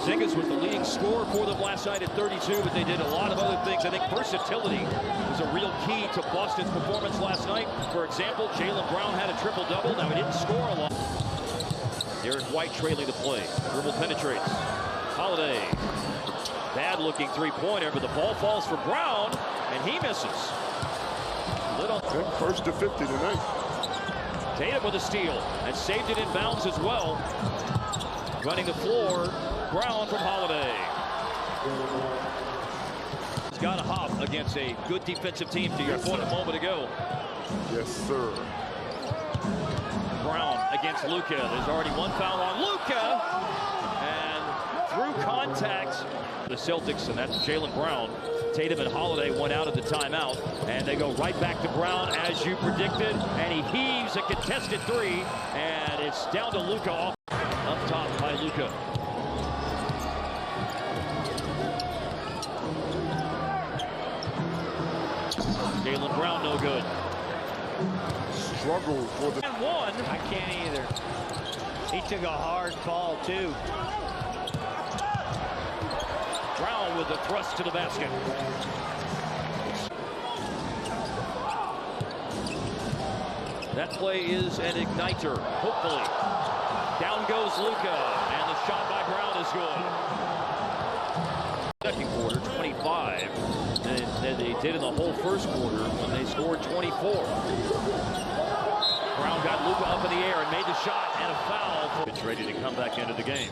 Porzingis was the leading scorer for them last night at 32, but they did a lot of other things. I think versatility was a real key to Boston's performance last night. For example, Jaylen Brown had a triple-double. Now, he didn't score a lot. Derek White trailing the play. Dribble penetrates. Holiday. Bad-looking three-pointer, but the ball falls for Brown, and he misses. First to 50 tonight. Tatum with a steal, and saved it in bounds as well. Running the floor, Brown from Holiday. He's got a hop against a good defensive team, to your point a moment ago. Yes, sir. Brown against Luka. There's already one foul on Luka. And through contact, the Celtics, and that's Jaylen Brown. Tatum and Holiday went out at the timeout, and they go right back to Brown as you predicted, and he heaves a contested three, and it's down to Luka up top by Luka. Jaylen Brown no good. Struggle for the and one. I can't either. He took a hard fall too. Brown with the thrust to the basket. That play is an igniter, hopefully. Down goes Luka, and the shot by Brown is good. Second quarter, 25. Than they did in the whole first quarter when they scored 24. Brown got Luka up in the air and made the shot, and a foul. It's ready to come back into the game.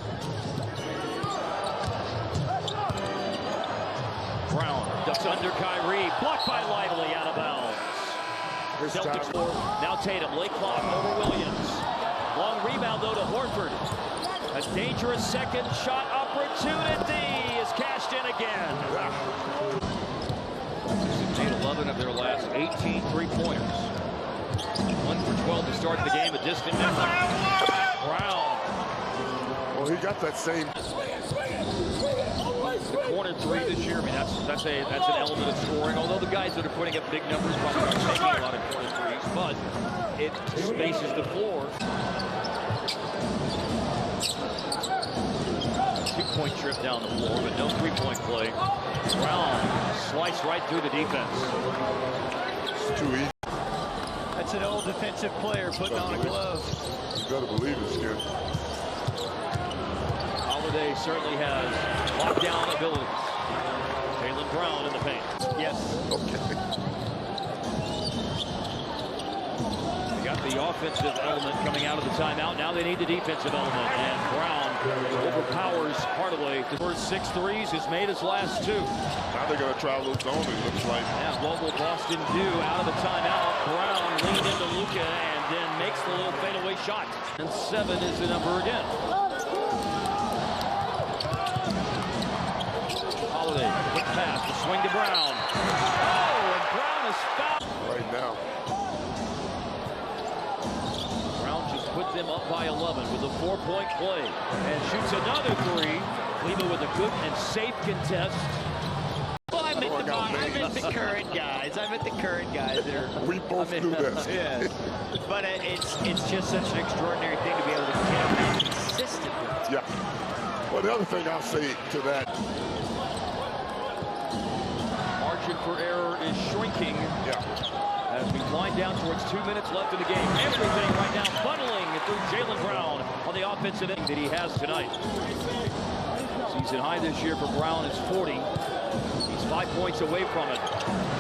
Brown ducks under Kyrie, blocked by Lively, out of bounds. Celtics score. Now Tatum, late clock over Williams. Long rebound though to Horford. A dangerous second shot opportunity is cashed in again. They've made 11 of their last 18 three-pointers. 1 for 12 to start the game, a distant memory. Brown. Well, he got that same. The corner three this year, I mean, that's an element of scoring. Although the guys that are putting up big numbers probably aren't taking a lot of corner threes, but it spaces the floor. Two-point trip down the floor, but no three-point play. Brown sliced right through the defense. It's too easy. That's an old defensive player putting on a glove. You better believe it, Skip. Holiday certainly has lockdown abilities. Jaylen Brown in the paint. Yes. Okay. They got the offensive element coming out of the timeout. Now they need the defensive element. And Brown overpowers Hardaway. The first 6 threes, has made his last 2. Now they're going to try a little zone, it looks like. Yeah, what will Boston do out of the timeout? Brown leaned into Luka and then makes the little fadeaway shot. And 7 is the number again. Holiday, quick pass, the swing to Brown. Oh, and Brown is fouled. Right now. Brown just put them up by 11 with a 4-point play. And shoots another 3. Leva with a good and safe contest. Well, I meant the current guys. I meant the current guys. We both do this. Yeah. But it's just such an extraordinary thing to be able to get that consistently. Yeah. Well, the other thing I'll say to that. Margin for error is shrinking. Yeah. As we wind down towards 2 minutes left in the game. Everything right now funneling through Jaylen Brown on the offensive end that he has tonight. Season high this year for Brown is 40. He's 5 points away from it.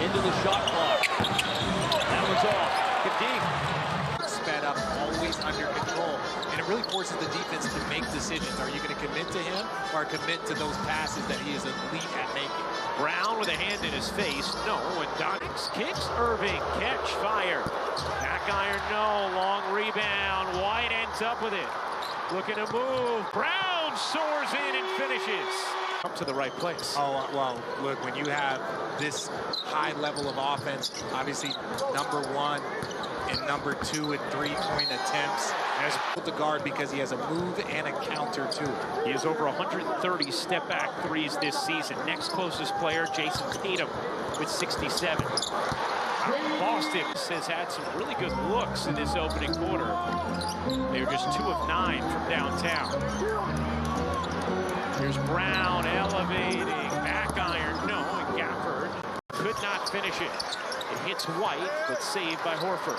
Into the shot clock. That one's off. Get deep. Sped up, always under control. And it really forces the defense to make decisions. Are you going to commit to him or commit to those passes that he is elite at making? Brown with a hand in his face. No, and Donix kicks Irving. Catch fire. Back iron, no. Long rebound. White ends up with it. Looking to move. Brown soars in and finishes. Up to the right place. Oh, well, look, when you have this high level of offense, obviously number 1 and number 2 and 3-point attempts. Has the guard because he has a move and a counter to it. He has over 130 step-back threes this season. Next closest player, Jason Tatum, with 67. Boston has had some really good looks in this opening quarter. They were just 2 of 9 from downtown. Here's Brown elevating, back iron, no, and Gafford could not finish it. It hits White, but saved by Horford.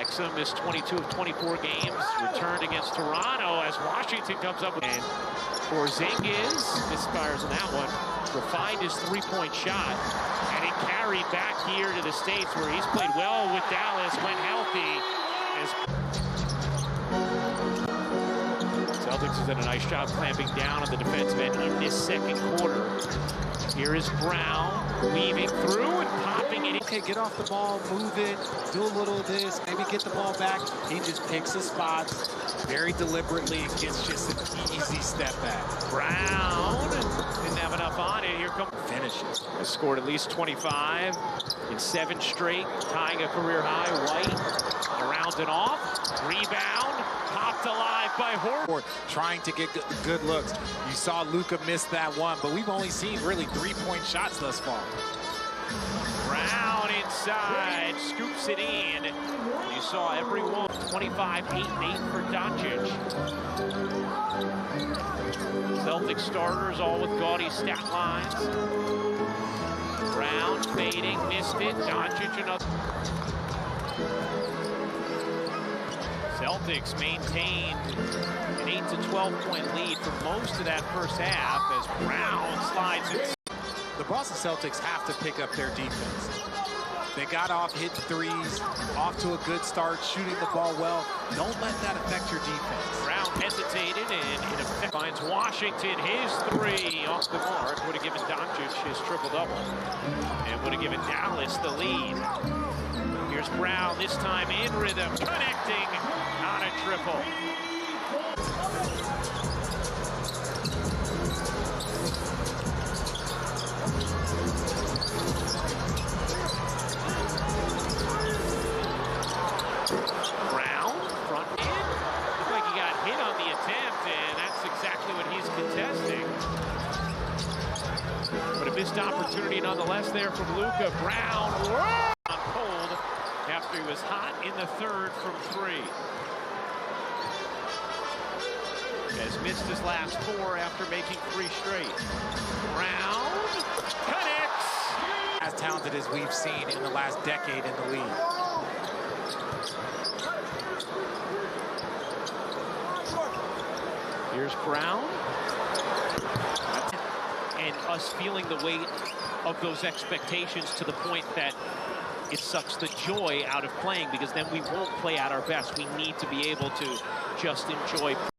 Exum missed 22 of 24 games, returned against Toronto as Washington comes up with. And Porzingis misfires on that one, refined his three-point shot, and it carried back here to the States where he's played well with Dallas when healthy. Celtics has done a nice job clamping down on the defensive end in this second quarter. Here is Brown weaving through and popping it. Okay, get off the ball, move it, do a little of this, maybe get the ball back. He just picks a spot very deliberately and gets just an easy step back. Brown didn't have enough on it. Here comes Finishes. has scored at least 25 in 7 straight, tying a career high. White around and off, rebound, popped alive by Horford. Trying to get good looks. You saw Luka miss that one, but we've only seen really 3-point shots thus far. Brown inside, scoops it in. You saw every one. 25, 8, and 8 for Doncic. Celtics starters all with gaudy stat lines. Brown fading, missed it. Doncic another. Celtics maintained an 8 to 12 point lead for most of that first half as Brown slides it. The Boston Celtics have to pick up their defense. They got off, hit threes, off to a good start, shooting the ball well. Don't let that affect your defense. Brown hesitated and in effect finds Washington his three off the mark. Would have given Doncic his triple-double and would have given Dallas the lead. Here's Brown, this time in rhythm, connecting on a triple. Brown, front end. Looked like he got hit on the attempt, and that's exactly what he's contesting. But a missed opportunity nonetheless there from Luka. Brown on cold after he was hot in the third from 3. Has missed his last 4 after making 3 straight. Brown connects. As talented as we've seen in the last decade in the league. Here's Brown. And us feeling the weight of those expectations to the point that it sucks the joy out of playing, because then we won't play at our best. We need to be able to just enjoy